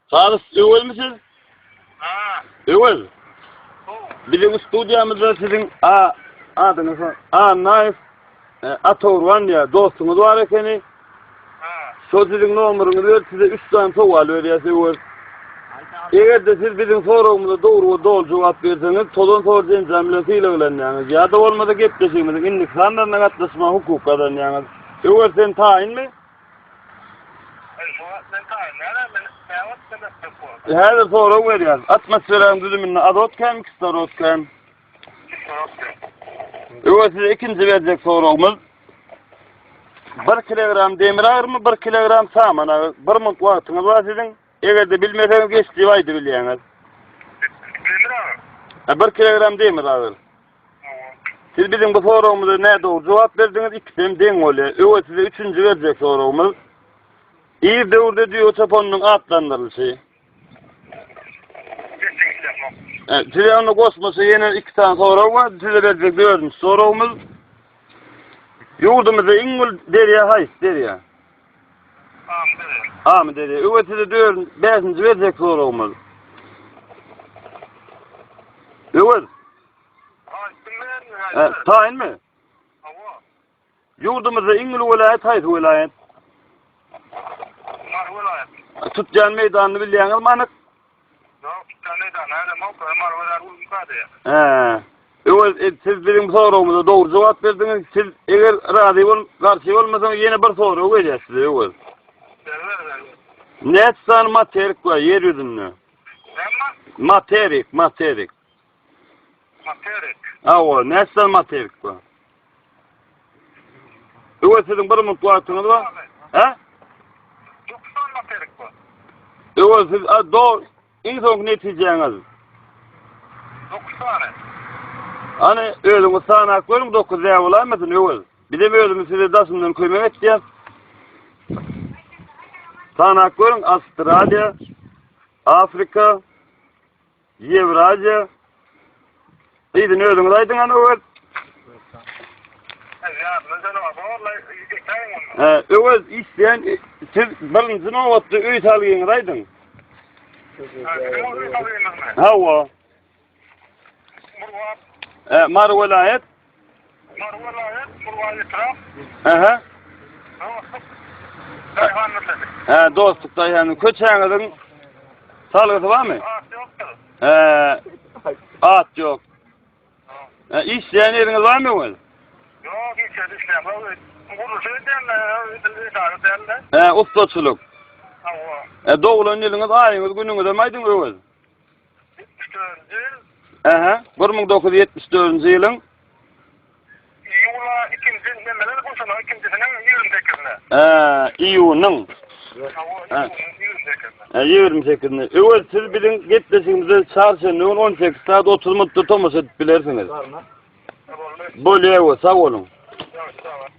Sağlık övel misiniz? Ha. Övel. Bizim stüdyamızda sizin adınız Naif Atorvan ya dostunuz var ekeni. Ha. Şu sizin numarını ver size 3 tane soğal veriyorsunuz. Eğer de siz bizim sorumuza doğru cevap verirseniz tolun soracağın cemlesiyle öğreneceğiniz. Ya da olmadı gepleşimizin inlik sanlarına katlaşma hukuk kazanacağınız. Över sen tayin mi? Her soru veriyor. Atmosferin düzümünün adotken, kistarotken. Evet size ikinci verecek sorumuz. 1 kilogram demir ağır mı, 1 kilogram saman ağır? Bir mutluğunuz var sizin. Eğer de bilmeseniz geçtiği vaydı biliyeniz. Demir ağır? 1 kilogram demir ağır. Siz bizim bu sorumuza ne doğru cevap verdiniz? İkisini den oluyor. Evet size üçüncü verecek sorumuz. İyi devurda diyor çaponun adlandırılışı. Size onu kosmosu yeni 2 tane soru var. Size verecek dördüncü sorumuz. Yurdumuza İngil deriye hays deriye. Amin deriye. Evet size dördüncü, beşinci verecek sorumuz. Evet. Tayin mi? Yurdumuza İngil vilayet hays vilayet. Tutcan meydanını bildiğiniz manık. Evet, siz bizim sorumuza doğru cevap verdiniz. Siz eğer karşı olmasanız yine bir soru vereceğiz size. Evet. Ne etsen materik var yeryüzünde? Materik. Materik. Evet, ne etsen materik var? Evet, sizin bir mutluğunuz var. He? Materik var. Evet, siz doğru. En son neticeniz. 9 tane. Hani ölümü sağanak verim 9 ev olamadın öyle. Bir de ölümü size dasından koymak isteyen. Sağanak verim Avustralya, Afrika, Evrasya. İydin ölümü aydın hani öyle. Öyle isteyen siz birinci ne oldu öyle salgın aydın. Hava. Mar vilayet. Aha. Dostluk da yani köçeğinizin sağlığı var mı? At yok. İşleyen yeriniz var mı öyle? Yok, işlem. Ustaçılık. Doğulan yılınız, ayınız, gününüz amaydın öyle. 74. yıl. Aha, 1974 yılın. Yula ikinci nemeleri bu sene ikincisinin 28'ine. İyunun. 28'ine. Evet, siz bizim gittiğinizde çarşının 18 saat 30 minut tutulması bilirsiniz. Böyle evet, sağ olun.